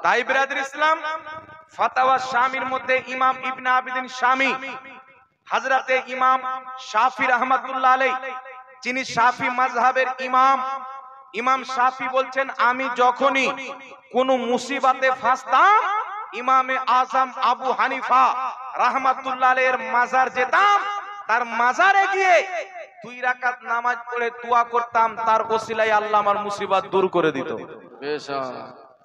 তাই বিরাদর ইসলাম, ফাতাওয়া শামির মধ্যে ইমাম ইবনে আবিদিন শামি, হযরতে ইমাম শাফি রাহমাতুল্লাহ আলাইহি, যিনি শাফি মাযহাবের ইমাম, ইমাম শাফি বলছেন, আমি যখনই কোন মুসিবতে ফাঁসতাম ইমামে আজম আবু হানিফা রাহমাতুল্লাহ আলাইহির মাজার যেতাম, তার মাজারে গিয়ে 2 রাকাত নামাজ পড়ে দোয়া করতাম, তার ওসিলায় আল্লাহ আমার মুসিবত দূর করে দিত।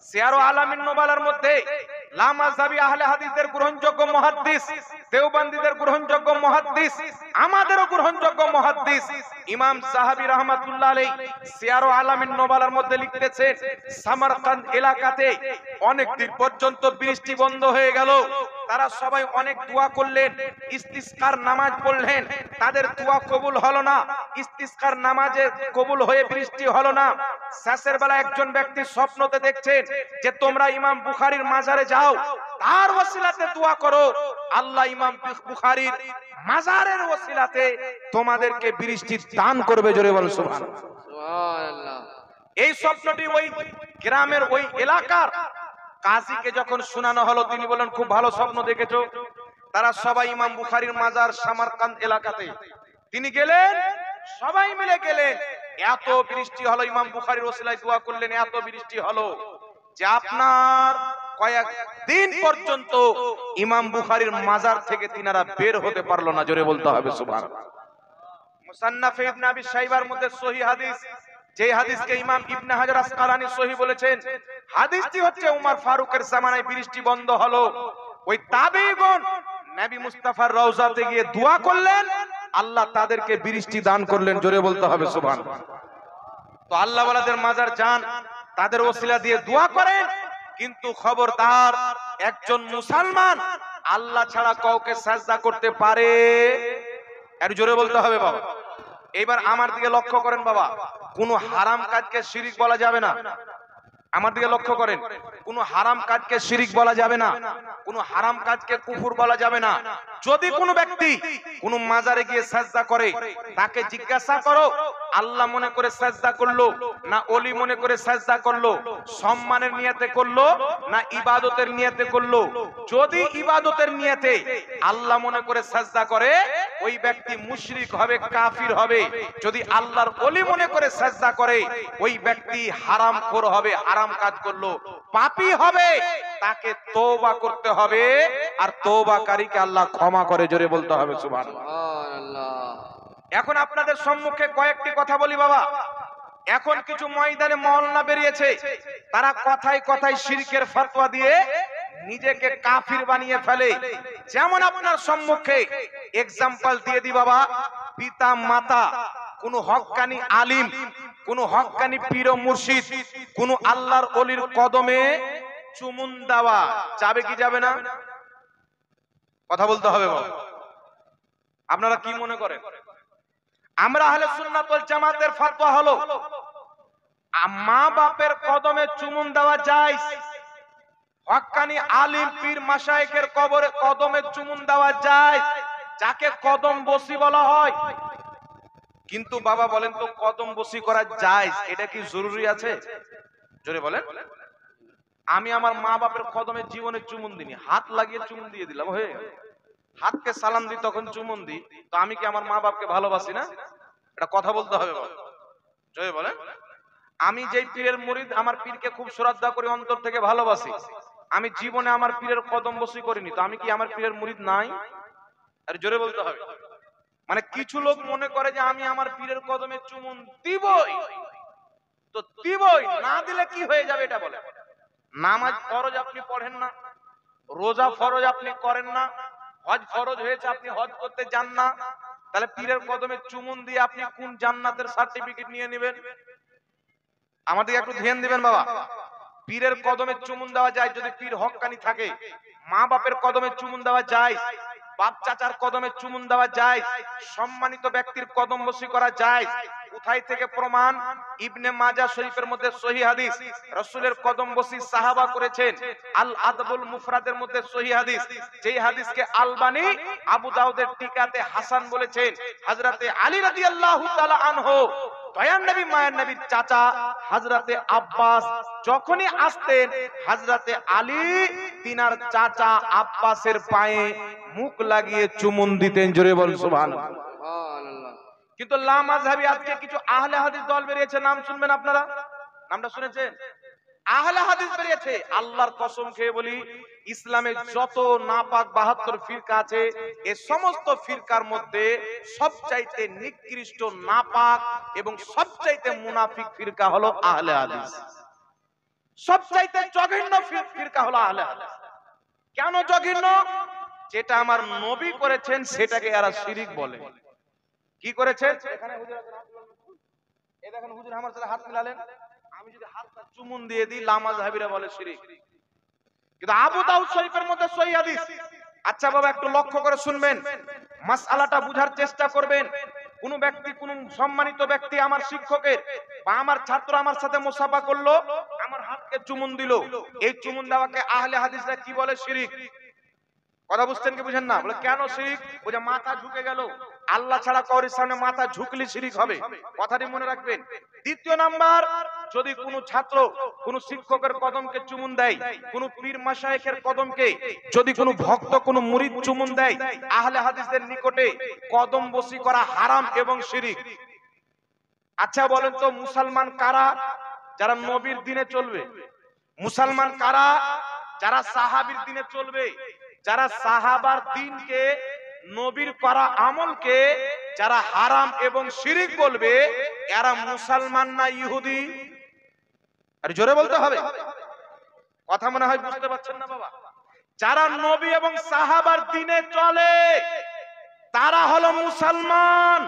সিয়ারু আলামিন নুবালার মধ্যে লা মাযহাবি আহলে হাদিসদের গ্রহণযোগ্য মুহাদ্দিস, দেওবন্দীদের গ্রহণযোগ্য মুহাদ্দিস, আমাদেরও গ্রহণযোগ্য মুহাদ্দিস ইমাম যাহাবী রাহমাতুল্লাহ আলাইহি সিয়ারু আলামিন নুবালার মধ্যে লিখতেছেন, সামারকান্দ এলাকাতে অনেক দিন পর্যন্ত বৃষ্টি বন্ধ হয়ে গেল। তারা সবাই অনেক দোয়া করলেন, ইস্তিসকার নামাজ পড়লেন, তাদের দোয়া কবুল হলো না। ইস্তিসকার নামাজে কবুল হয়ে বৃষ্টি হলো না। শেষের বেলা একজন ব্যক্তি স্বপ্নতে দেখছেন যে তোমরা ইমাম বুখারীর মাজারে যাও, তার ওসিলাতে দোয়া করো, আল্লাহ ইমাম বুখারীর মাজারের ওসিলাতে তোমাদেরকে বৃষ্টি দান করবে। জোরে বলো সুবহানাল্লাহ। এই স্বপ্নটি ওই গ্রামের ওই এলাকার কাজীকে যখন শোনানো হলো, তিনি বলেন, খুব ভালো স্বপ্ন দেখেছো। তারা সবাই ইমাম বুখারীর মাজার সামারকান্দ এলাকাতে তিনি গেলেন, সবাই মিলে গেলেন। এত বৃষ্টি হলো, ইমাম বুখারীর ওসিলায় দোয়া করলেন, এত বৃষ্টি হলো যে আপনার কয়েক দিন পর্যন্ত ইমাম বুখারীর মাজার থেকে তিনারা বের হতে পারলো না। জোরে বলতে হবে সুবহানাল্লাহ। মুসান্নাফ ইবনে আবি শাইবার মধ্যে সহিহ হাদিস, যে হাদিসকে ইমাম ইবনে হাজার আসকালানী সহিহ বলেছেন, হাদিসটি হচ্ছে উমর ফারুকের জামানায় বৃষ্টি বন্ধ হলো, ওই তাবেঈগণ নবী মুস্তাফার রওজাতে গিয়ে দোয়া করলেন, আল্লাহ তাদেরকে বৃষ্টি দান করলেন। জোরে বলতে হবে সুবহানাল্লাহ। তো আল্লাহ ওয়ালাদের মাজার যান, তাদের ওসিলা দিয়ে দোয়া করেন, কিন্তু খবরদার একজন মুসলমান আল্লাহ ছাড়া কাউকে সাজদা করতে পারে? আর জোরে বলতে হবে বাবা। এবার আমার দিকে লক্ষ্য করেন বাবা, কোন হারাম কাজকে শিরিক বলা যাবে না। আমার দিকে লক্ষ্য করেন, কোন হারাম কাজকে শিরিক বলা যাবে না, কোন হারাম কাজকে কুফর বলা যাবে না। যদি কোন ব্যক্তি কোন মাজারে গিয়ে সাজদা করে, তাকে জিজ্ঞাসা করো আল্লাহ মনে করে সাজদা করলো না ওলি মনে করে সাজদা করলো, সম্মানের নিয়তে করলো না ইবাদতের নিয়তে করলো। যদি ইবাদতের নিয়তে আল্লাহ মনে করে সাজদা করে, ওই ব্যক্তি মুশরিক হবে, কাফির হবে। যদি আল্লাহর ওলি মনে করে সাজদা করে, ওই ব্যক্তি হারামখোর হবে, হারাম কাজ করলো, পাপী হবে, তাকে তওবা করতে হবে, আর তওবাকারীকে আল্লাহ ক্ষমা করে। জোরে বলতে হবে সুবহানাল্লাহ। এখন আপনাদের সম্মুখে কয়েকটি কথা বলি বাবা। এখন কিছু ময়দানে মহল্লা বেরিয়েছে, তারা কথায় কথায় শিরকের ফতোয়া দিয়ে নিজেকে কাফির বানিয়ে ফেলে। যেমন আপনার সম্মুখে এক্সাম্পল দিয়ে দি বাবা, পিতা মাতা, কোন হক্কানি আলিম, কোন হক্কানি পীর ও মুর্শিদ, কোন আল্লাহর ওলির কদমে চুমুন দেওয়া যাবে কি যাবে না? কথা বলতে হবে বাবা। আপনারা কি মনে করেন? আমরা আহলে সুন্নাত ওয়াল জামাতের ফতোয়া হলো, মা বাপের কদমে চুমুন দেওয়া জায়েজ, হক্কানি আলিম পীর মাশায়েখের কদমে চুমুন দেওয়া জায়েজ, যাকে কদম বসি বলা হয়। কিন্তু বাবা বলেন তো, কদম বসি করা জায়েজ, এটা কি জরুরি আছে? জোরে বলেন। আমি আমার মা বাপের কদমে জীবনে চুমুন দিনি, হাত লাগিয়ে চুমুন দিয়ে দিলাম, হয়ে গেল। হাতকে সালাম দিই তখন চুমুন দিই, তো আমি কি আমার মা বাপকে ভালোবাসি না? এটা কথা বলতে হবে বাবা। জয় বলেন। আমি যেই পীরের মুরিদ, আমার পীরকে খুব শ্রদ্ধা করি, অন্তর থেকে ভালোবাসি, আমি জীবনে আমার পীরের কদম বসি করিনি, তো আমি কি আমার পীরের মুরিদ নাই? আর জোরে বলতে হবে। মানে কিছু লোক মনে করে যে আমি আমার পীরের কদমে চুমুন দিবই, তো দিবই, না দিলে কি হয়ে যাবে এটা বলে। নামাজ ফরজ আপনি পড়েন না, রোজা ফরজ আপনি করেন না, হজ ফরজ হয়েছে আপনি হজ করতে যান না, তাহলে পীরের কদমে চুমুন দিয়ে আপনি কোন জান্নাতের সার্টিফিকেট নিয়ে নেবেন? আমাদের একটু ধ্যান দিবেন বাবা। পীরের কদমে চুমুন দেওয়া যায় যদি পীর হক্কানি থাকে, মা বাপের কদমে চুমুন দেওয়া যায়, বাপ চাচার কদমে চুমুন দেওয়া যায়, সম্মানিত ব্যক্তির কদম বসি করা যায়। কোথায় থেকে প্রমাণ? ইবনে মাজাহ শরীফের মধ্যে সহিহ হাদিস, রাসূলের কদম বসি সাহাবা করেছেন। আল আদবুল মুফরাদের মধ্যে সহিহ হাদিস, যেই হাদিসকে আলবানী আবু দাউদের টিকাতে হাসান বলেছেন। হযরতে আলী রাদিয়াল্লাহু তাআলা আনহু দয়ার নবী মায়ের নবীর চাচা হযরতে আব্বাস যখনই আসতেন হযরতে আলী তিনার চাচা আব্বাসের পায়ে মুখ লাগিয়ে চুমুন দিতেন। জোরে বল সুবহানাল্লাহ। কিন্তু লা মাযহাবী আজকে কিছু আহলে হাদিস দল বেরিয়েছে, নাম শুনবেন আপনারা, নামটা শুনেছেন? আহলে হাদিস বেরিয়েছে। আল্লাহর কসম খেয়ে বলি, ইসলামের যত নাপাক 72 ফিরকা আছে, এই সমস্ত ফিরকার মধ্যে সবচাইতে নিকৃষ্ট, নাপাক এবং সবচাইতে মুনাফিক ফিরকা হলো আহলে হাদিস। সবচাইতে জঘন্য ফিরকা হলো আহলে হাদিস। কেন জঘন্য? যেটা আমার নবী করেছেন সেটাকে এরা শিরিক বলে। কি করেছেন? এখানে হুজুর আছেন, এই দেখেন হুজুর আমার সাথে হাত মিলালেন, আমি যদি হাতটা চুমুন দিয়ে দিই লা মাযহাবীরা বলে শিরিক। কিন্তু আবু দাউদ শরীফের মধ্যে সহিহ হাদিস। আচ্ছা বাবা, একটু লক্ষ্য করে শুনবেন, মাসআলাটা বুঝার চেষ্টা করবেন। কোন ব্যক্তি, কোন সম্মানিত ব্যক্তি আমার শিক্ষকের বা আমার ছাত্র আমার সাথে মুসাফা করলো, আমার হাতকে চুমুন দিল, এই চুমুন দেওয়াকে আহলে হাদিসরা কি বলে? শিরিক। কথা বুঝছেন কি বুঝেন না? বলে কেন শিরিক? ওই যে মাথা ঝুঁকে গেল, আল্লাহ ছাড়া কারোর সামনে মাথা ঝুঁকলে শিরিক হবে, কথাটি মনে রাখবেন। দ্বিতীয় নাম্বার, যদি কোনো ছাত্র কোনো শিক্ষকের কদমকে চুমুন দেয়, কোনো পীর মাশায়েখের কদমকে যদি কোনো ভক্ত কোনো মুরিদ চুমুন দেয়, আহলে হাদিসদের নিকটে কদম বসি করা হারাম এবং শিরিক। আচ্ছা বলেন তো, মুসলমান কারা যারা নবীর দিনে চলবে? মুসলমান কারা যারা সাহাবীর দিনে চলবে? যারা সাহাবার দিনকে, নবীর করা আমলকে যারা হারাম এবং শিরিক বলবে, এরা মুসলমান না ইহুদি? আরে জোরে বলতে হবে, কথা মনে হয় বুঝতে পারছেন না বাবা। যারা নবী এবং সাহাবার দিনে চলে তারা হলো মুসলমান।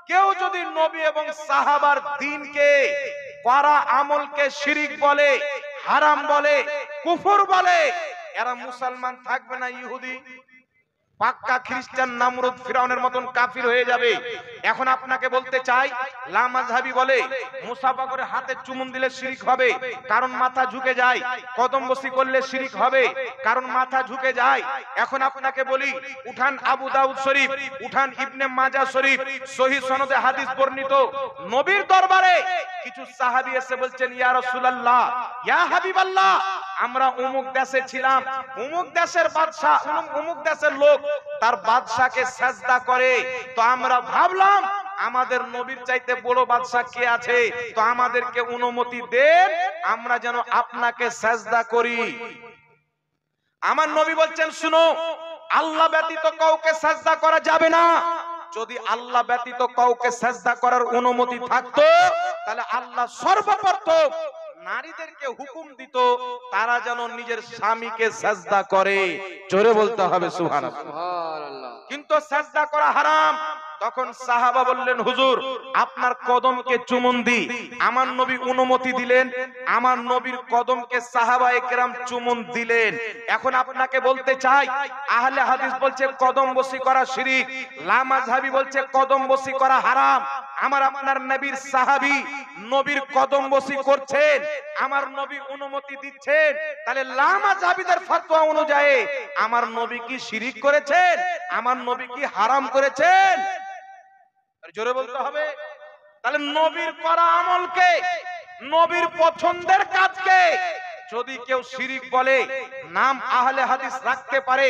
কেউ যদি নবী এবং সাহাবার দিনকে করা আমলকে শিরিক বলে, হারাম বলে, কুফর বলে, এরা মুসলমান থাকবে না ইহুদি? পাক্কা খ্রিস্টান, নামরুদ, ফিরাউনের মতন কাফির হয়ে যাবে। এখন আপনাকে বলতে চাই, লা মাযহাবী বলে মুসাফা করে হাতে চুমুন দিলে শিরিক হবে, কারণ মাথা ঝুঁকে যায়। কদম বসি করলে শিরিক হবে, কারণ মাথা ঝুঁকে যায়। এখন আপনাকে বলি, উঠান আবু দাউদ শরীফ, উঠান ইবনে মাজাহ শরীফ, সহিহ সনদে হাদিস বর্ণিত, নবীর দরবারে কিছু সাহাবী এসে বলছেন, ইয়া রাসূলুল্লাহ, ইয়া হাবিবাল্লাহ, আমরা অমুক দেশে ছিলাম, অমুক দেশের বাদশা, অমুক দেশের লোক তার বাদশাকে সেজদা করে, তো আমরা ভাবলাম আমাদের নবীর চাইতে বড় বাদশা কে আছে, তো আমাদেরকে অনুমতি দেন আমরা যেন আপনাকে সেজদা করি। আমার নবী বলছেন, শুনো, আল্লাহ ব্যতীত কাউকে সেজদা করা যাবে না। যদি আল্লাহ ব্যতীত কাউকে সেজদা করার অনুমতি থাকতো, তাহলে আল্লাহ সর্বপ্রথম নারীদেরকে হুকুম দিত তারা যেন নিজের স্বামীকে সেজদা করে। জোরে বলতে হবে সুবহানাল্লাহ। কিন্তু সেজদা করা হারাম। তখন সাহাবা বললেন, হুজুর আপনার কদমকে চুমুন দি। আমার নবী অনুমতি দিলেন, আমার নবীর কদমকে সাহাবায়ে কেরাম চুমুন দিলেন। এখন আপনাকে বলতে চাই, আহলে হাদিস বলছে কদম বসি করা শিরিক, লা মাযহাবী বলছে কদম বসি করা হারাম। আমার আপনার নবীর সাহাবী নবীর কদম বসি করছেন, আমার নবী অনুমতি দিচ্ছেন, তাহলে লা মাযহাবীদের ফতোয়া অনুযায়ী আমার নবী কি শিরিক করেছেন? আমার নবী কি হারাম করেছেন? জোরে বলতে হবে। তাহলে নবীর করা আমলকে, নবীর পছন্দের কাজকে যদি কেউ শিরিক বলে, নাম আহলে হাদিস রাখতে পারে,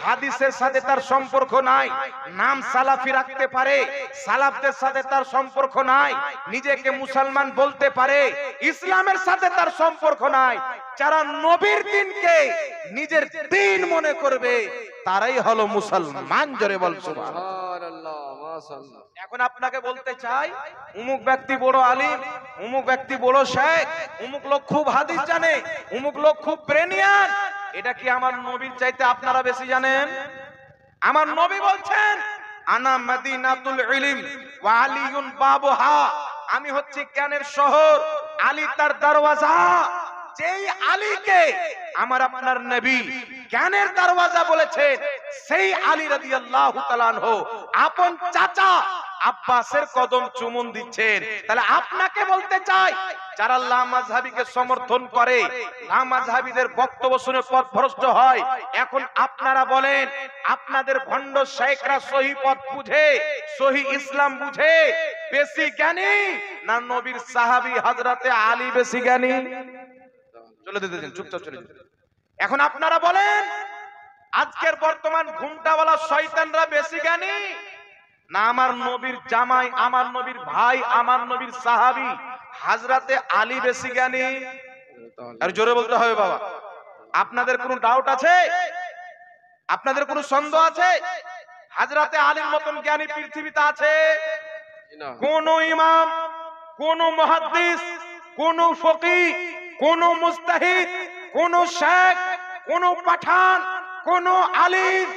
হাদিসের সাথে তার সম্পর্ক নাই। নাম সালাফি রাখতে পারে, সালাফদের সাথে তার সম্পর্ক নাই। নিজেকে মুসলমান বলতে পারে, ইসলামের সাথে তার সম্পর্ক নাই। যারা নবীর দিনকে নিজের দিন মনে করবে তারাই হলো মুসলমান। জোরে বল সুবহানাল্লাহ। এখন আপনাকে বলতে চাই, অমুক ব্যক্তি বড় আলিম, অমুক ব্যক্তি বড় শেখ, অমুক লোক খুব হাদিস জানে, অমুক লোক খুব ব্রেনিয়ান, এটা কি আমার নবীর চাইতে আপনারা বেশি জানেন? আমার নবী বলছেন, আনা মদিনাতুল ইলম ওয়া আলিয়ুন বাবুহা, আমি হচ্ছি জ্ঞানের শহর, আলী তার দরওয়াজা। যেই আলীকে আমার আপনার নবী জ্ঞানের দরওয়াজা বলেছেন, সেই আলী রাদিয়াল্লাহু তাআলা আনহু আপন চাচা আব্বাসের কদম চুমুন দিচ্ছেন। তাহলে আপনাকে বলতে চাই, যারা লা মাযহাবীকে সমর্থন করে, লা মাযহাবীদের বক্তব্য শুনে পথভ্রষ্ট হয়, এখন আপনারা বলেন, আপনাদের ভণ্ড শেখরা সহি পথ বুঝে, সহি ইসলাম বুঝে বেশি জ্ঞানী না নবীর সাহাবী হযরতে আলী বেশি জ্ঞানী? চলে দিতেছেন, চুপচাপ চলে যেতেন। এখন আপনারা বলেন, আজকের বর্তমান ঘুমটাওয়ালা শয়তানরা বেশি জ্ঞানী না আমার নবীর জামাই, আমার নবীর ভাই, আমার নবীর সাহাবী হযরতে আলী বেশি জ্ঞানী? আর জোরে বলতে হবে বাবা। আপনাদের কোনো ডাউট আছে? আপনাদের কোনো সন্দেহ আছে? হযরতে আলীর মতন জ্ঞানী পৃথিবীতে আছে? কোন ইমাম, কোন মুহাদ্দিস, কোন ফকিহ, কোন মুজতাহিদ, কোন শেখ, কোন পাঠান, কোন আলিম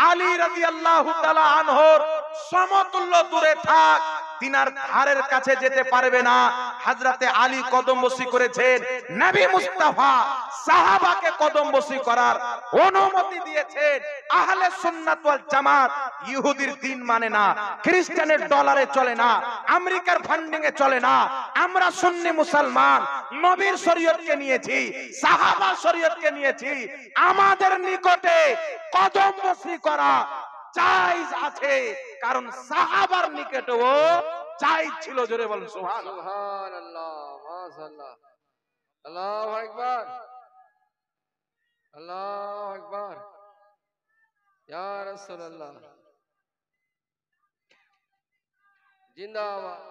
আলী রাদিয়াল্লাহু তাআলা আনহুর সমতুল্য দূরে থাক, তিনার ধারের কাছে যেতে পারবে না। হযরতে আলী কদমবসি করেছেন, নবী মুস্তাফা সাহাবাকে কদমবসি করার অনুমতি দিয়েছেন। আহলে সুন্নাত ওয়াল জামাত ইহুদির দিন মানে না, খ্রিস্টানের ডলারে চলে না, আমেরিকার ফান্ডিং এ চলে না। আমরা সুন্নি মুসলমান, নবীর শরীয়তকে নিয়েছি, সাহাবা শরীয়তকে নিয়েছি। আমাদের নিকটে কদমবসি করা জায়েজ আছে, কারণ সাহাবার নিকটেও জায়েজ ছিল। জোরে বলেন সুবহানাল্লাহ। সুবহানাল্লাহ, মাশাআল্লাহ, আল্লাহু আকবার, আল্লাহু আকবার, ইয়া রাসূলুল্লাহ, জিন্দাবাদ।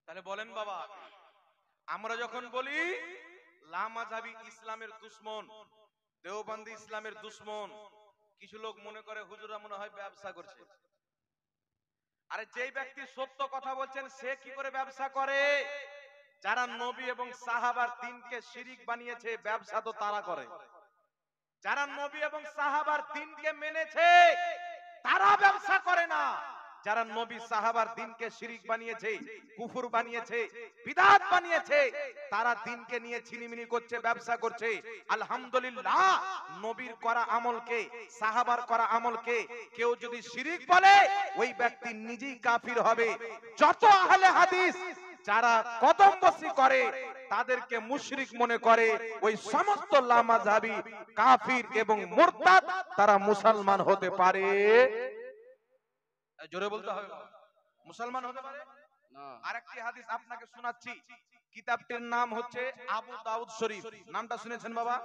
তাহলে বলেন বাবা, আমরা যখন বলি লামাযহাবী ইসলামের দুশমন, দেওবন্দি ইসলামের দুশমন, কিছু লোক মনে করে হুজুররা মনে হয় ব্যবসা করছে। আরে যেই ব্যক্তি সত্য কথা বলছেন সে কি করে ব্যবসা করে? যারা নবী এবং সাহাবার দ্বীনকে শিরিক বানিয়েছে, ব্যবসা তো তারা করে। যারা নবী এবং সাহাবার দ্বীনকে মেনেছে তারা ব্যবসা করে না। যারা নবী সাহাবার দ্বীনকে শিরিক বানিয়েছে, কুফর বানিয়েছে, বিদআত বানিয়েছে, তারা দ্বীনকে নিয়ে ছিনিমিনি করছে, ব্যবসা করছে। আলহামদুলিল্লাহ, নবীর করা আমলকে, সাহাবার করা আমলকে কেউ যদি শিরিক বলে ওই ব্যক্তি নিজেই কাফির হবে। যত আহলে হাদিস যারা কদমবসি করে তাদেরকে মুশরিক মনে করে, ওই সমস্ত লামাযহাবী কাফির এবং মুরতাদ, তারা মুসলমান হতে পারে? জোরে বলতে হবে, মুসলমান হতে পারে না। আরেকটি হাদিস আপনাকে শোনাচ্ছি, কিতাবটির নাম হচ্ছে আবু দাউদ শরীফ। নামটা শুনেছেন বাবা?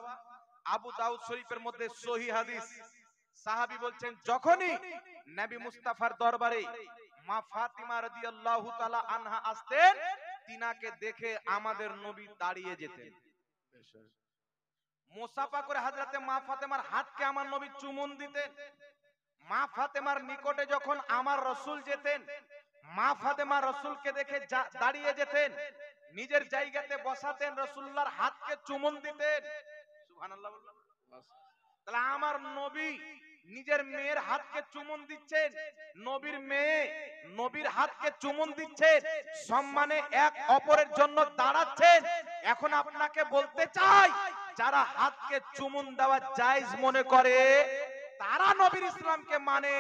আবু দাউদ শরীফের মধ্যে সহিহ হাদিস। সাহাবী বলছেন, যখনই নবী মুস্তাফার দরবারে মা ফাতিমা রাদিয়াল্লাহু তাআলা আনহা আসতেন, তিনাকে দেখে আমাদের নবী দাঁড়িয়ে যেতেন, মুসাফা করে হযরতে মা ফাতেমার হাতকে আমার নবী চুমুন দিতেন। মা ফাতেমার নিকটে যখন আমার রাসূল যেতেন, মা ফাতেমা রাসূলকে দেখে দাঁড়িয়ে যেতেন, নিজের জায়গাতে বসাতেন, রাসূলুল্লাহর হাতকে চুমুন দিতেন। সুবহানাল্লাহ বলুন। তাহলে আমার নবী নিজের মেয়ের হাতকে চুমুন দিচ্ছেন, নবীর মেয়ে নবীর হাতকে চুমুন দিচ্ছেন, সম্মানে এক অপরের জন্য দাঁড়াচ্ছেন। এখন আপনাকে বলতে চাই, যারা হাতকে চুমুন দেওয়া জায়েজ মনে করে তারা নবীর ইসলামকে মানে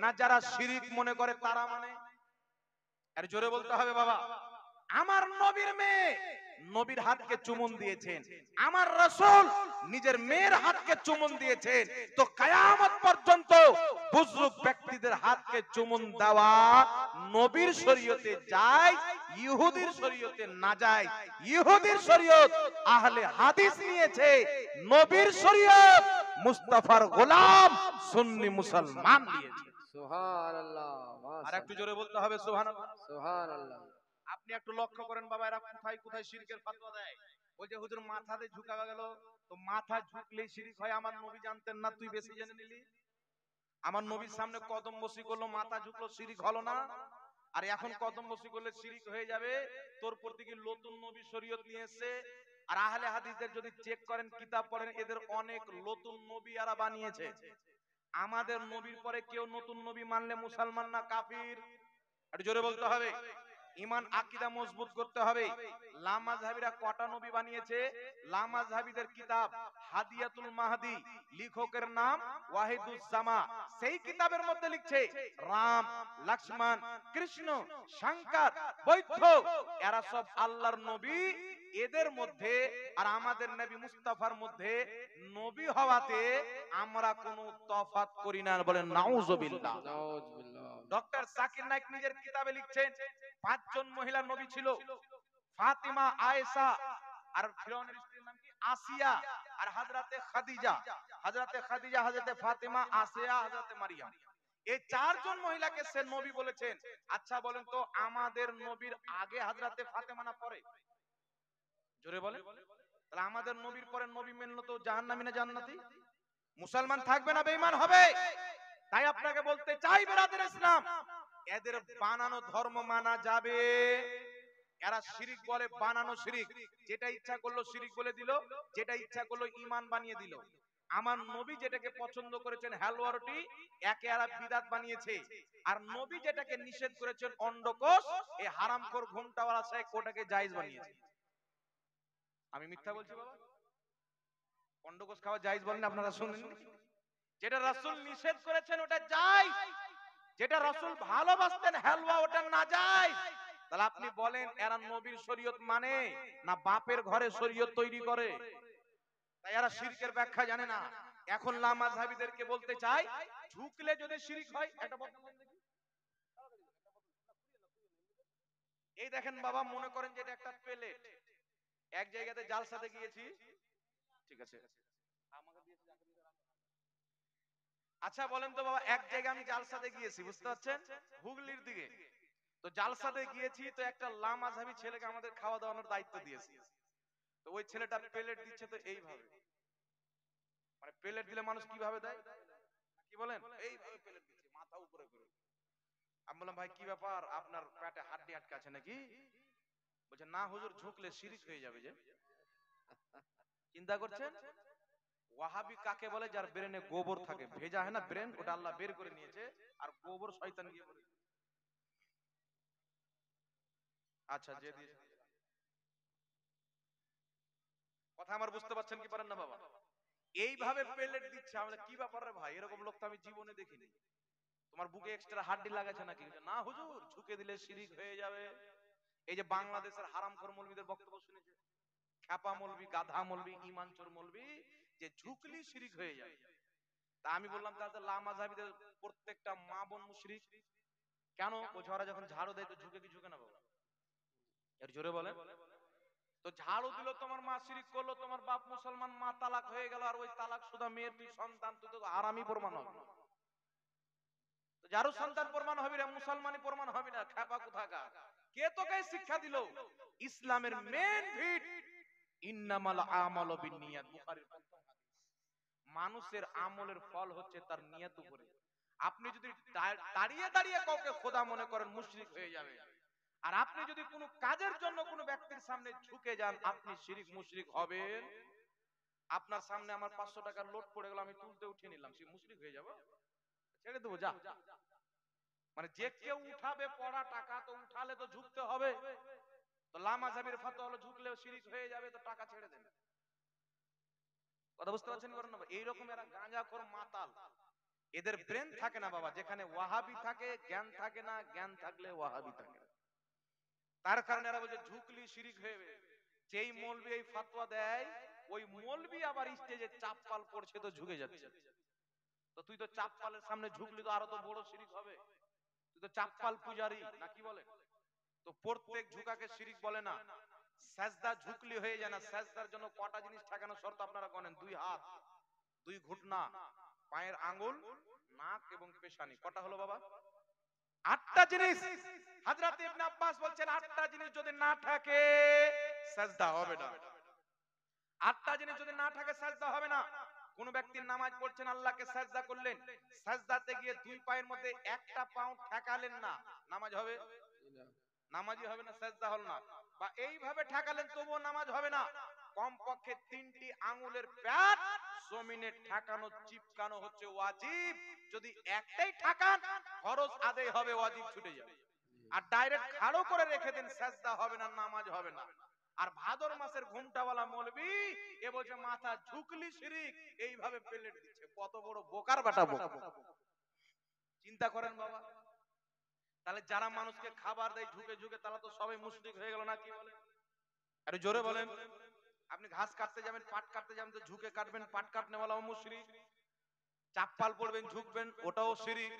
না যারা শিরিক মনে করে তারা মানে? আর জোরে বলতে হবে বাবা। আমার নবীর মেয়ে নবীর হাতকে চুমুন দিয়েছেন, আমার রাসূল নিজের মেয়ের হাতকে চুমুন দিয়েছেন, তো কিয়ামত পর্যন্ত বুজুর্গ ব্যক্তিদের হাতকে চুমুন দেওয়া নবীর শরীয়তে জায়েজ, ইহুদির শরীয়তে নাজায়েজ। ইহুদির শরীয়ত আহলে হাদিস নিয়েছে, নবীর শরীয়ত মুস্তাফার গোলাম সুন্নি মুসলমান নিয়েছে। সুবহানাল্লাহ, আর একটু জোরে বলতে হবে সুবহানাল্লাহ, সুবহানাল্লাহ। আপনি একটু লক্ষ্য করেন বাবা, এরা কোথায় কোথায় শিরকের ফতোয়া দেয়। ওই যে হুজুর মাথাতে ঝুঁকা গেল, তো মাথা ঝুঁকলেই শিরক হয়। আমার নবী জানতেন না, তুই বেশি জেনে নিলি। আমার নবীর সামনে কদমবসি করলো, মাথা ঝুঁকলো, শিরক হলো না? আর এখন কদমবসি করলে শিরক হয়ে যাবে। তোর প্রতি কি নতুন নবী শরীয়ত নিয়ে এসেছে। আর আহলে হাদিসদের যদি চেক করেন, কিতাব পড়েন, এদের অনেক নতুন নবী এরা বানিয়েছে। আমাদের নবীর পরে কেউ নতুন নবী মানলে মুসলমান না কাফির? একটু জোরে বলতে হবে। ইমান আকীদা মজবুত করতে হবে। লামাযহাবীরা কটা নবী বানিয়েছে? লামাযহাবীদের কিতাব হাদিয়াতুল মাহদি, লেখকের নাম ওয়াহিদুজ্জামা, সেই কিতাবের মধ্যে লিখছে রাম, লক্ষ্মণ, কৃষ্ণ, শঙ্কর, বৈদ্য এরা সব আল্লাহর নবী। এদের মধ্যে আর আমাদের নবী মুস্তাফার মধ্যে নবী হওয়াতে আমরা কোনো তফাৎ করি না, বলেন নাউজুবিল্লাহ। নাউজুবিল্লাহ। ডক্টর জাকির নায়েক নিজের কিতাবে লিখছেন পাঁচজন মহিলা নবী ছিল, ফাতিমা, আয়েশা, আর ফিরআউনের স্ত্রীর নাম কি? আসিয়া, আর হযরতে খাদিজা। হযরতে খাদিজা, হযরতে ফাতিমা, আসিয়া, হযরতে মারিয়াম, এই চারজন মহিলাকে সে নবী বলেছেন। আচ্ছা বলেন তো আমাদের নবীর আগে হযরতে ফাতেমা না পরে? জোরে বলেন। তাহলে আমাদের নবীর পরে নবী মেনলো তো জাহান্নামী না জান্নাতি? মুসলমান থাকবে না বেঈমান হবে? তাই আপনাকে বলতে চাই বেরাদের ইসলাম, এদের বানানো ধর্ম মানা যাবে? এরা শিরিক বলে, বানানো শিরিক, যেটা ইচ্ছা করলো শিরিক বলে দিল, যেটা ইচ্ছা করলো ঈমান বানিয়ে দিল। আমার নবী যেটাকে পছন্দ করেছেন হালুয়া রুটি, একে এরা বিদাত বানিয়েছে। আর নবী যেটাকে নিষেধ করেছেন অন্ডকোষ, এই হারামখোর ঘুমটাওয়ালা শেখ ওটাকে জায়েজ বানিয়েছে। আমি মিথ্যা বলছি বাবা? অন্ডকোষ খাওয়া জায়েজ বলেন আপনারা শুনেন? যেটা রাসূল নিষেধ করেছেন ওটা জায়েজ, যেটা রাসূল ভালোবাসতেন হালুয়া ওটা না জায়েজ। তাহলে আপনি বলেন এরা নবীর শরীয়ত মানে না বাপের ঘরে শরীয়ত তৈরি করে? তাই এরা শিরকের ব্যাখ্যা জানে না। এখন লামাযহাবীদেরকে বলতে চাই, ঝুঁকলে যদি শিরক হয়, একটা বক্তব্য দেখি। এই দেখেন বাবা, মনে করেন যে এটা একটা প্লেট। এক জায়গাতে জালসাতে গিয়েছি, ঠিক আছে, আচ্ছা বলেন তো বাবা, এক জায়গায় আমি জালসাতে গিয়েছি, বুঝতে পারছেন, হুগলির দিকে। তো জালসাতে গিয়েছি, তো একটা লামাযহাবী ছেলেকে আমাদের খাওয়া দাওয়ানোর দায়িত্ব দিয়েছি। তো ওই ছেলেটা প্লেট দিচ্ছে তো এইভাবে, মানে প্লেট দিলে মানুষ কিভাবে দেয়, কি বলেন, এইভাবে প্লেট দিচ্ছে মাথা উপরে করে। আমি বললাম ভাই কি ব্যাপার, আপনার পেটে হাড্ডি আটকে আছে নাকি? বলছে না হুজুর, ঝুঁকলে শিরক হয়ে যাবে। যে চিন্তা করছেন, ওয়াহাবি কাকে বলে? যার ব্রেনে গোবর থাকে, ভেজা হয় না ব্রেন, ওটা আল্লাহ বের করে নিয়েছে, আর গোবর শয়তান গিয়ে বলে। আচ্ছা যে দিয়েছে, কথা আমার বুঝতে পারছেন কি পারেন না বাবা? এইভাবে প্লেট দিচ্ছে। আমরা কি ব্যাপার রে ভাই, এরকম লোক তো আমি জীবনে দেখিনি। তোমার বুকে এক্সট্রা হাড্ডি লাগাছে নাকি? না হুজুর, ঝুঁকে দিলে শিরক হয়ে যাবে। এই যে বাংলাদেশের হারামখোর মৌলবীদের বক্তব্য শুনেছে, খ্যাপা মৌলবী, গাধা মৌলবী, ঈমানচোর মৌলবী, যে ঝুঁকলি শিরক হয়ে যাবে। তা আমি বললাম তাহলে লামাযহাবীদের প্রত্যেকটা মা বোন মুশরিক কেন? বলছে ওরা যখন ঝাড়ু দেয় তো ঝুঁকে কি ঝুঁকে না বাবা? এর জোরে বলে। তো ঝাড়ু দিল, তোমার মা শিরক করলো, তোমার বাপ মুসলমান, মা তালাক হয়ে গেল, আর ওই তালাক শুধু মেয়ের তুই সন্তান, তুই তো হারামি প্রমাণ হবে। যারও সন্তান প্রমাণ হবে না, মুসলমানই প্রমাণ হবে না। খ্যাপা কোথাকার, কে তোকে শিক্ষা দিল? ইসলামের মেন ভিত ইন্নামাল আমালু বিন্নিয়াত, বুখারীর প্রথম হাদিস। মানুষের আমলের ফল হচ্ছে তার নিয়ত উপরে। আপনি যদি দাঁড়িয়ে দাঁড়িয়ে কাউকে খোদা মনে করেন, মুশরিক হয়ে যাবে। আর আপনি যদি কোনো কাজের জন্য কোনো ব্যক্তির সামনে ঝুঁকে যান, আপনি শিরক মুশরিক হবেন। আপনার সামনে আমার 500 টাকার নোট পড়ে গেল, আমি তুলতে উঠিয়ে নিলাম, সে মুশরিক হয়ে যাব? ছেড়ে দেবো যা। মানে যে কেউ উঠাবে পড়া টাকা, তো উঠালে তো ঝুঁকতে হবে। তো লামাযহাবীর ফতোয়া হলো ঝুঁকলেও শিরক হয়ে যাবে, তো টাকা ছেড়ে দেন। কথা বুঝতে পারছেন কি না? এইরকম এরা গাঁজাখোর মাতাল, এদের ব্রেন থাকে না বাবা। যেখানে ওয়াহাবি থাকে জ্ঞান থাকে না, জ্ঞান থাকলে ওয়াহাবি থাকে না। তার কারণে এরা বলছে ঝুঁকলি শিরক হয়ে যাবে। যেই মৌলবি এই ফতোয়া দেয়, ওই মৌলবি আবার স্টেজে চাপপাল পড়ছে তো ঝুঁকে যাচ্ছে। তো তুই তো চাপপালের সামনে ঝুঁকলি তো আরো তো বড় শিরক হবে। তুই তো চাপপাল পূজারি না, কি বলে? তো প্রত্যেক ঝুঁকাকে শিরক বলে না। সাজদা ঝুঁকলি হয়ে যায় না। সাজদার জন্য কটা জিনিস ঠেকানো শর্ত আপনারা গণেন? 2 হাত, 2 ঘুটনা, পায়ের আঙ্গুল, নাক এবং পেশানি। কটা হলো বাবা? 8টা জিনিস। হযরত ইবনে আব্বাস বলছেন 8টা জিনিস যদি না থাকে সাজদা হবে না। 8টা জিনিস যদি না থাকে সাজদা হবে না। কোন ব্যক্তি নামাজ পড়ছেন, আল্লাহকে সাজদা করলেন, সাজদাতে গিয়ে 2 পায়ের মধ্যে একটা পাও ঠেকালেন না, নামাজ হবে? নামাজই হবে না, সাজদা হল না। বা এইভাবে ঠেকালেন তবুও নামাজ হবে না। কমপক্ষে 3টি আঙ্গুলের প্যাট জমিনে ঠেকানো, চিপকানো হচ্ছে ওয়াজিব। যদি একটাই ঠেকান ফরজ আদায় হবে, ওয়াজিব ছুটে যাবে। আর ডাইরেক্ট খাড়ো করে রেখে দেন, সেজদা হবে না, নামাজ হবে না। আর ভাদর মাসের ঘুমটাওয়ালা মৌলবি এ বলছে মাথা ঝুকলি শিরিক, এইভাবে প্লেট দিচ্ছে। কত বড় বোকার বাটা বোকা। চিন্তা করেন বাবা, তাহলে যারা মানুষকে খাবার দেয় ঝুঁকে ঝুঁকে, তারা তো সবাই মুশরিক হয়ে গেল না? কি বলে? আরে জোরে বলেন। আপনি ঘাস কাটতে যাবেন, পাট কাটতে যাবেন, তো ঝুঁকে কাটবেন, পাট কাটনেওয়ালাও মুশরিক। চাপ্পাল পড়বেন ঝুঁকবেন, ওটাও শিরিক।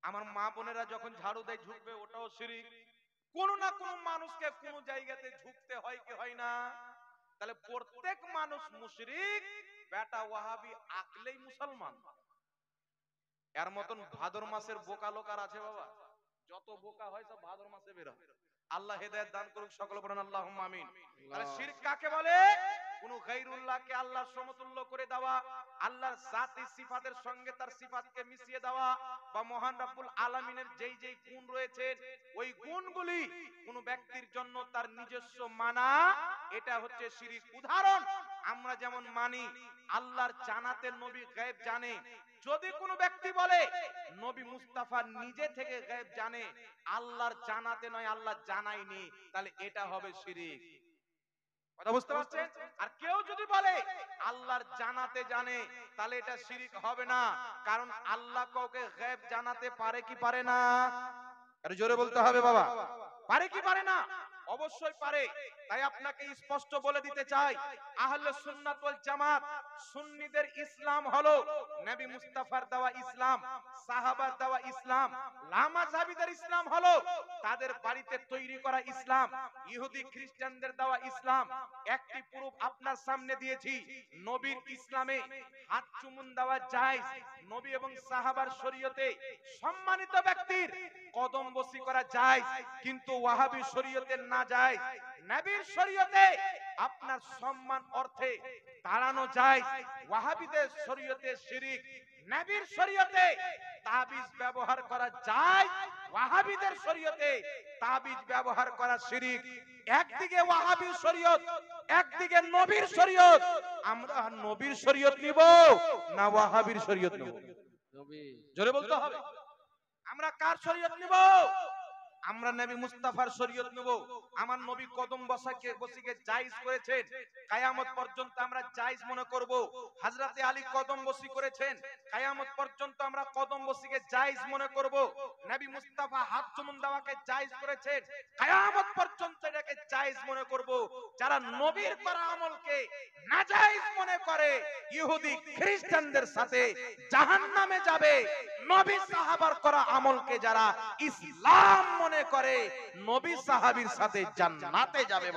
আমার মা বোনেরা যখন ঝাড়ু দেয় ঝুঁকবে, ওটাও শিরিক। কোন না কোন মানুষকে কোন জায়গাতে ঝুঁকতে হয় কি হয় না? তাহলে প্রত্যেক মানুষ মুশরিক, বেটা ওয়াহাবি আকলেই মুসলমান। এর মতন ভাদর মাসের বোকা লোক আর আছে বাবা? যত বোকা হয় সব ভাদর মাসে বের হয়। আল্লাহ হেদায়েত দান করুক, সকলে বলেন আল্লাহুম্মা আমিন। তাহলে শিরক কাকে বলে? কোন গায়রুল্লাহকে আল্লাহর সমতুল্য করে দেওয়া, আল্লাহর জাতি সিফাতের সঙ্গে তার সিফাতকে মিশিয়ে দেওয়া, বা মহান রব্বুল আলামিনের যেই যেই গুণ রয়েছে ওই গুণগুলি কোন ব্যক্তির জন্য তার নিজস্ব মানা, এটা হচ্ছে শিরক। উদাহরণ, আমরা যেমন মানি আল্লাহর জানাতে নবী গায়েব জানে, যদি কোনো ব্যক্তি বলে নবী মুস্তাফা নিজে থেকে গায়েব জানে, আল্লাহর জানাতে নয়, আল্লাহ জানায়নি, তাহলে এটা হবে শিরক। কথা বুঝতে পারছেন? আর কেউ যদি বলে আল্লাহর জানাতে জানে, তাহলে এটা শিরক হবে না, কারণ আল্লাহ কাউকে গায়েব জানাতে পারে কি পারে না? আরে জোরে বলতে হবে বাবা, পারে কি পারে না? অবশ্যই পারে। তাই আপনাকে স্পষ্ট বলে দিতে চাই, আহলে সুন্নাত ওয়াল জামাত, সুন্নিদের ইসলাম হলো নবী মুস্তাফার দেওয়া ইসলাম, সাহাবার দেওয়া ইসলাম। লামাযহাবীদের ইসলাম হলো তাদের বাড়িতে তৈরি করা ইসলাম, ইহুদি খ্রিস্টানদের দেওয়া ইসলাম। একটি প্রুফ আপনার সামনে দিয়েছি, নবীর ইসলামে হাত চুমুন দেওয়া জায়েজ, নবী এবং সাহাবার শরীয়তে সম্মানিত ব্যক্তির কদম বসি করা জায়েজ, কিন্তু ওয়াহাবী শরীয়তে না জায়েজ। নবীর শরীয়তে আপনার সম্মান অর্থে দাঁড়ানো জায়েজ, ওয়াহাবীদের শরীয়তে শিরক। নবীর শরীয়তে তাবিজ ব্যবহার করা যায়, ওয়াহাবীদের শরীয়তে তাবিজ ব্যবহার করা শিরক। একদিকে ওয়াহাবীর শরীয়ত, একদিকে নবীর শরীয়ত। আমরা নবীর শরীয়ত নিব না ওয়াহাবীর শরীয়ত নিব? নবী। জোরে বলতে হবে। আমরা কার শরীয়ত নিব? আমরা নবী মুস্তাফার শরীয়ত নেব। আমার নবী কদম বসিকে জায়েজ করেছেন, কিয়ামত পর্যন্ত আমরা জায়েজ মনে করব। হযরতে আলী কদম বসি করেছেন, কিয়ামত পর্যন্ত আমরা কদম বসিকে জায়েজ মনে করব। নবী মুস্তাফা হাত চুমুন দেওয়াকে জায়েজ করেছেন, কিয়ামত পর্যন্ত এটাকে জায়েজ মনে করব। যারা নবীর করা আমলকে নাজায়েজ মনে করে, ইহুদি খ্রিস্টানদের সাথে জাহান্নামে যাবে। নবী সাহাবার করা আমলকে যারা ইসলাম মনে করে, নবী সাহাবীর সাথে জান্নাতে যাবে।